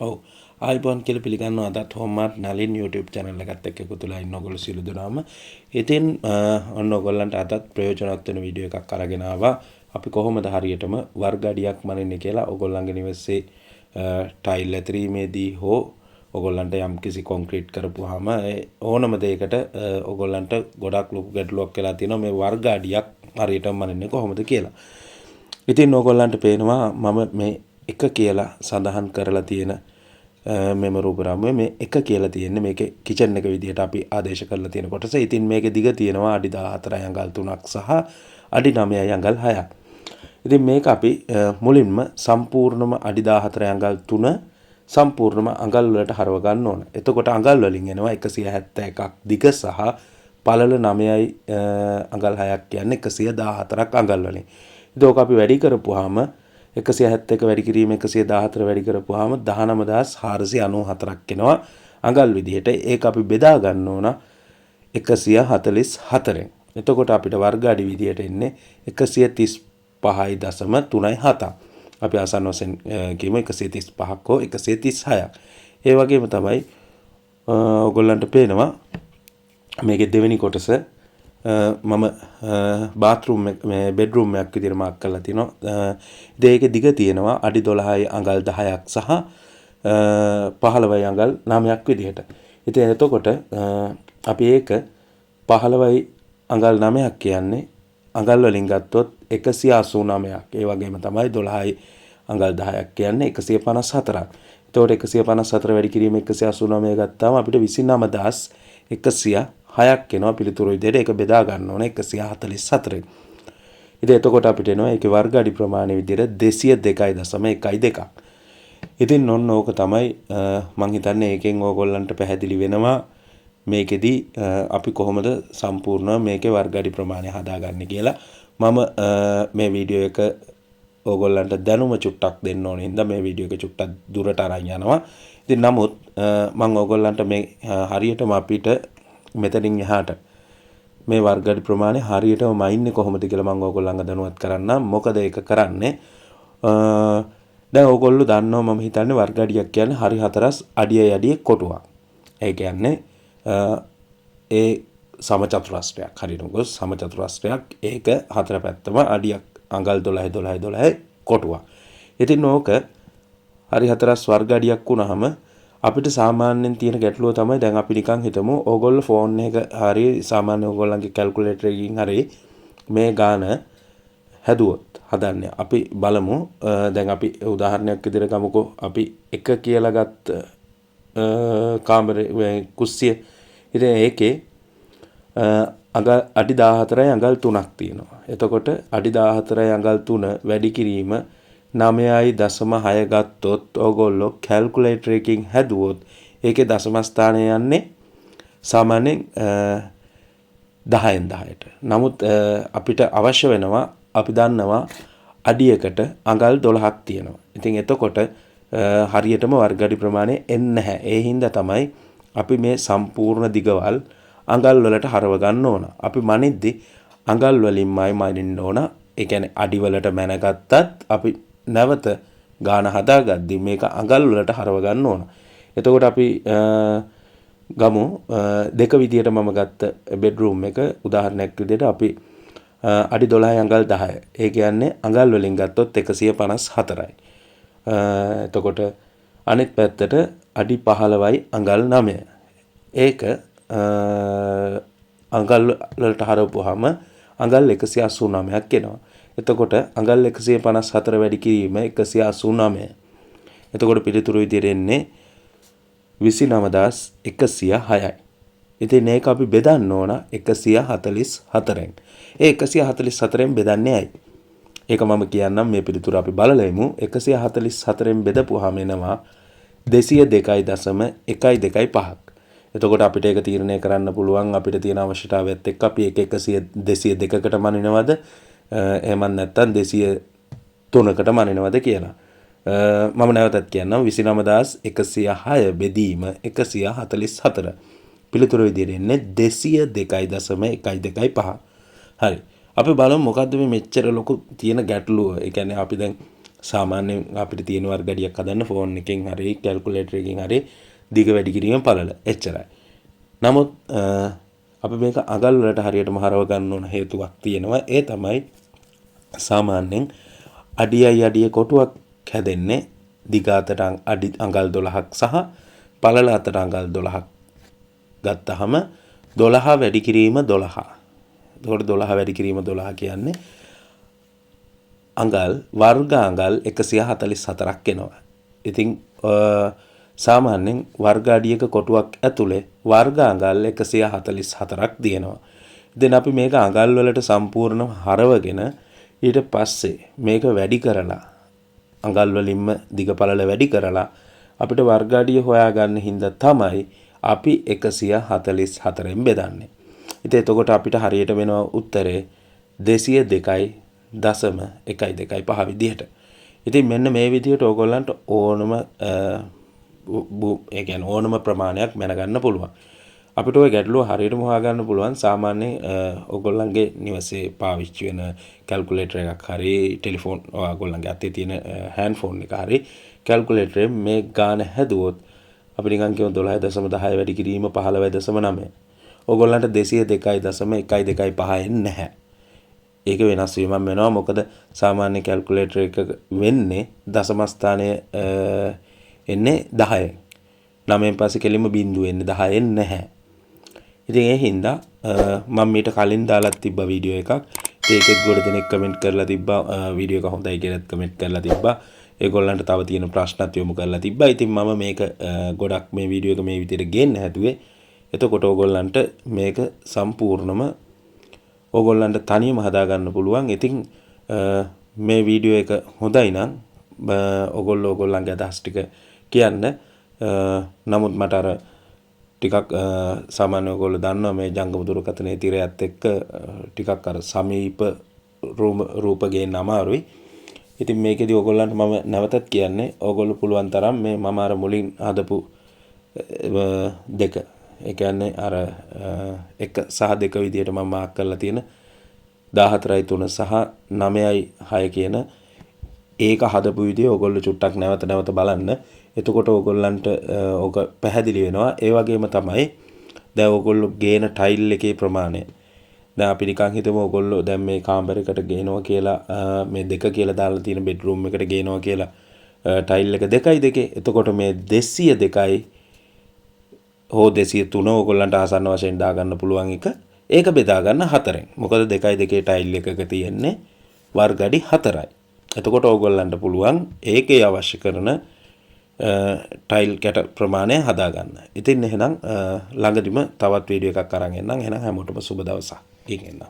ඔව් ආයිබෝන් කියලා පිළිගන්නවා අදත් හොම්මාත් නලින් YouTube channel එකත් එක්ක එකතු වෙලා ඉන්න ඔයගොල්ලෝ සියලු දෙනාම. ඉතින් ඔන්න ඔයගොල්ලන්ට අදත් ප්‍රයෝජනවත් වෙන වීඩියෝ එකක් අරගෙන ආවා. අපි කොහොමද හරියටම වර්ග අඩියක් මනින්නේ කියලා ඔයගොල්ලන්ගේ නිවෙස්සේ ටයිල් ඇතරීමේදී හෝ ඔයගොල්ලන්ට යම්කිසි කොන්ක්‍රීට් කරපුවාම ඕනම දෙයකට ඔයගොල්ලන්ට ගොඩක් ලොකු ගැටලුවක් වෙලා තියෙනවා මේ වර්ග අඩියක් හරියටම මනින්නේ කොහොමද කියලා. ඉතින් ඔයගොල්ලන්ට පේනවා මම මේ එක කියලා සඳහන් කරලා තියෙන මෙම රූපරාමුවේ මේ එක කියලා තියෙන්නේ මේකේ කිචන් එක විදිහට අපි ආදේශ කරලා තියෙන කොටස. ඉතින් මේකේ දිග තියෙනවා අඩි 14 අඟල් 3ක් සහ අඩි 9 අඟල් 6ක්. ඉතින් මේක අපි මුලින්ම සම්පූර්ණම අඩි 14 අඟල් 3 සම්පූර්ණම අඟල් වලට හරව ගන්න ඕන. එතකොට අඟල් වලින් එනවා 171ක් දිග සහ පළල 9යි අඟල් 6ක් කියන්නේ 114ක් අඟල් වලින්. ඒක අපි වැඩි කරපුවාම 171 වැඩි කිරීම 114 වැඩි කරපුවාම 19494ක් එනවා අඟල් විදිහට. ඒක අපි බෙදා ගන්න ඕන 144ෙන්. එතකොට අපිට වර්ග අඩි විදිහට එන්නේ 135.37. අපි ආසන්න වශයෙන් කියමු 135ක් හෝ 136ක්. ඒ වගේම තමයි ඔයගොල්ලන්ට පේනවා මේකේ දෙවෙනි කොටස මම බාත්රූම් මේ බෙඩ්රූම් එකක් විදිහට මාක් කරලා තිනවා. ඒකේ දිග තියෙනවා අඩි 12යි අඟල් 10ක් සහ 15යි අඟල් 9ක් විදිහට. ඉතින් එතකොට අපි ඒක 15යි අඟල් 9ක් කියන්නේ අඟල් වලින් ගත්තොත් 189ක්. ඒ වගේම තමයි 12යි අඟල් 10ක් කියන්නේ 154ක්. එතකොට 154 වැඩි කිරීම 189 ගත්තාම අපිට 29106ක් එනවා පිළිතුරු විදිහට. ඒක බෙදා ගන්න ඕනේ 144ෙන්. ඉතින් එතකොට අපිට එනවා ඒකේ වර්ග අඩි ප්‍රමාණය විදිහට 202.12. ඉතින් ඔන්න ඕක තමයි මම හිතන්නේ ඒකෙන් ඕගොල්ලන්ට පැහැදිලි වෙනවා මේකෙදි අපි කොහොමද සම්පූර්ණ මේකේ වර්ග අඩි ප්‍රමාණය හදාගන්නේ කියලා. මම මේ වීඩියෝ එක ඕගොල්ලන්ට දැනුම චුට්ටක් දෙන්න ඕනේ හින්දා මේ වීඩියෝ එක චුට්ටක් දුරට අරන් යනවා. ඉතින් නමුත් මම ඕගොල්ලන්ට මේ හරියටම අපිට මෙතනින් එහාට මේ වර්ග අඩි ප්‍රමාණය හරියටම මයින්නේ කොහොමද කියලා මම ඕගොල්ලන්ව දැනුවත් කරන්නම්. මොකද ඒක කරන්නේ දැන් ඕගොල්ලෝ දන්නවා මම හිතන්නේ වර්ග අඩියක් කියන්නේ හරි හතරස් අඩියයි අඩියේ කොටුවක්. ඒ කියන්නේ ඒ සමචතුරස්‍රයක් හරියට ගොස් සමචතුරස්‍රයක් ඒක හතර පැත්තම අඩියක් අඟල් 12 12 12 කොටුවක්. ඉතින් ඕක හරි හතරස් වර්ග අඩියක් වුණාම අපිට සාමාන්‍යයෙන් තියෙන ගැටලුව තමයි දැන් අපි නිකන් හිතමු ඕගොල්ලෝ ෆෝන් එක හරි සාමාන්‍ය ඕගොල්ලන්ගේ කැල්කියුලේටර් එකකින් හරි මේ ගාන හැදුවොත් හදන්නේ අපි බලමු. දැන් අපි උදාහරණයක් විදිහට ගමුකෝ අපි එක කියලා ගත්ත කාමරේ කුස්සිය. ඉතින් ඒකේ අඩි 14යි අඟල් 3ක් තියෙනවා. එතකොට අඩි 14යි අඟල් 3 වැඩි කිරීම 9.6 ගත්තොත් ඕගොල්ලෝ කැල්කියුලේටර් එකකින් හැදුවොත් ඒකේ දශම ස්ථානය යන්නේ සාමාන්‍යයෙන් 10න් 10ට. නමුත් අපිට අවශ්‍ය වෙනවා අපි දන්නවා අඩියකට අඟල් 12ක් තියෙනවා. ඉතින් එතකොට හරියටම වර්ග අඩි ප්‍රමාණය එන්නේ නැහැ. ඒ හින්දා තමයි අපි මේ සම්පූර්ණ දිගවල් අඟල් වලට හරව ගන්න ඕන. අපි මනිද්දි අඟල් වලින්මයි මනින්න ඕන. ඒ කියන්නේ අඩි වලට මැනගත්තත් අපි නැවත ගාන හදාගද්දි මේක අඟල් වලට හරව ගන්න ඕන. එතකොට අපි ගමු දෙක විදියට මම ගත්ත බෙඩ්රූම් එක උදාහරණයක් විදියට අපි අඩි 12 අඟල් 10. ඒ කියන්නේ අඟල් වලින් ගත්තොත් 154යි. එතකොට අනිත් පැත්තට අඩි 15යි අඟල් 9. ඒක අඟල් වලට හරවපුවාම අඟල් 189ක් එනවා. එතකොට අඟල් 154 වැඩි කිරීම 189. එතකොට පිළිතුරු විදිහට එන්නේ 29106යි. ඉතින් මේක අපි බෙදන්න ඕන 144ෙන්. ඒ 144ෙන් බෙදන්නේ ඇයි? ඒක මම කියන්නම් මේ පිළිතුර අපි බලලා එමු. 144ෙන් බෙදපුවාම එනවා 202.125ක්. එතකොට අපිට ඒක තීරණය කරන්න පුළුවන් අපිට තියෙන අවශ්‍යතාවයත් එක්ක අපි ඒක 202කට මනිනවද එහෙම නැත්නම් 203කට මනිනවද කියලා. මම නැවතත් කියන්නම් 29106 බෙදීම 144. පිළිතුරු විදිහට එන්නේ 202.125. හරි. අපි බලමු මොකද්ද මේ මෙච්චර ලොකු තියෙන ගැටලුව. ඒ කියන්නේ අපි දැන් සාමාන්‍යයෙන් අපිට තියෙන වර්ගඩියක් හදන්න ෆෝන් එකෙන් හරි කැල්කියුලේටර් එකකින් හරි දිග වැඩි කිරීම පළල එච්චරයි. නමුත් අපි මේක අඟල් වලට හරියටම හරව ගන්න ඕන හේතුවක් තියෙනවා. ඒ තමයි සාමාන්‍යයෙන් අඩියයි අඩිය කොටුවක් හැදෙන්නේ දිග අතට අඟල් 12ක් සහ පළල අතට අඟල් 12ක් ගත්තහම 12 වැඩි කිරීම 12. එතකොට 12 වැඩි කිරීම 12 කියන්නේ අඟල් වර්ග අඟල් 144ක් එනවා. ඉතින් සාමාන්‍යයෙන් වර්ග අඩියක කොටුවක් ඇතුලේ වර්ග අඟල් 144ක් තියෙනවා. ඉතින් අපි මේක අඟල් වලට සම්පූර්ණව හරවගෙන ඊට පස්සේ මේක වැඩි කරලා අඟල් වලින්ම දිග පළල වැඩි කරලා අපිට වර්ග අඩිය හොයාගන්න හින්දා තමයි අපි 144න් බෙදන්නේ. ඉතින් එතකොට අපිට හරියට වෙනවා උත්තරේ 202.125 විදිහට. ඉතින් මෙන්න මේ විදිහට ඕගොල්ලන්ට ඕනම ඒ කියන්නේ ඕනම ප්‍රමාණයක් මැනගන්න පුළුවන්. අපිට ওই ගැටලුව හරියටම හොයාගන්න පුළුවන් සාමාන්‍යයෙන් ඕගොල්ලන්ගේ නිවසේ පාවිච්චි වෙන කැල්කියුලේටර් එකක් හරි ටෙලිෆෝන් ඕගොල්ලන්ගේ අතේ තියෙන හෑන්ඩ් ෆෝන් එක හරි කැල්කියුලේටරේ මේ ගාන හැදුවොත් අපි නිකන් කියමු 12.10 වැඩි කිරීම 15.9. ඕගොල්ලන්ට 202.125 එන්නේ නැහැ. ඒක වෙනස් වීමක් වෙනවා. මොකද සාමාන්‍ය කැල්කියුලේටර් එක වෙන්නේ දශම ස්ථානයේ එන්නේ 10. 9න් පස්සේ කෙලින්ම බිංදුව එන්නේ 10 එන්නේ නැහැ. ඉතින් ඒ හින්දා මම මීට කලින් දාලා තිබ්බා වීඩියෝ එකක්. ඒකෙත් ගොඩ දෙනෙක් කමෙන්ට් කරලා තිබ්බා වීඩියෝ එක හොඳයි කියලාත් කමෙන්ට් කරලා තිබ්බා. ඒගොල්ලන්ට තව තියෙන ප්‍රශ්නත් යොමු කරලා තිබ්බා. ඉතින් මම මේක ගොඩක් මේ වීඩියෝ එක මේ විදිහට ගේන්න හැදුවේ. එතකොට ඕගොල්ලන්ට මේක සම්පූර්ණම ඕගොල්ලන්ට තනියම හදා ගන්න පුළුවන්. ඉතින් මේ වීඩියෝ එක හොඳයි නම් ඕගොල්ලන්ගේ අදහස් ටික කියන්න. නමුත් මට අර ටිකක් සාමාන්‍ය ඔයගොල්ලෝ දන්නවා මේ ජංගම දුරකථනයේ තිරයත් එක්ක ටිකක් අර සමීප රූප ගේන්න අමාරුයි. ඉතින් මේකෙදි ඔයගොල්ලන්ට මම නැවතත් කියන්නේ ඔයගොල්ලෝ පුළුවන් තරම් මේ මම අර මුලින් හදපු දෙක ඒ කියන්නේ අර 1 සහ 2 විදියට මම මාක් කරලා තියෙන 14.3 සහ 9.6 කියන ඒක හදපු විදිය ඔයගොල්ලෝ චුට්ටක් නැවත බලන්න. එතකොට ඕගොල්ලන්ට ඕක පැහැදිලි වෙනවා. ඒ වගේම තමයි දැන් ඕගොල්ලෝ ගේන ටයිල් එකේ ප්‍රමාණය. දැන් අපි නිකන් හිතමු ඕගොල්ලෝ දැන් මේ කාමරයකට ගේනවා කියලා මේ 2 කියලා දාලා තියෙන බෙඩ්රූම් එකට ගේනවා කියලා ටයිල් එක 2.2. එතකොට මේ 202යි හෝ 203 ඕගොල්ලන්ට ආසන්න වශයෙන් දා ගන්න පුළුවන් එක. ඒක බෙදා ගන්න 4ෙන්. මොකද 2.2 ටයිල් එකක තියෙන්නේ වර්ග අඩි 4යි. එතකොට ඕගොල්ලන්ට පුළුවන් ඒකේ අවශ්‍ය කරන ටයිල් කැට ප්‍රමාණය හදා ගන්න. ඉතින් එහෙනම් ළඟදිම තවත් වීඩියෝ එකක් අරන් එන්නම්. එහෙනම් හැමෝටම සුබ දවසක්. ගෙන් එන්නම්.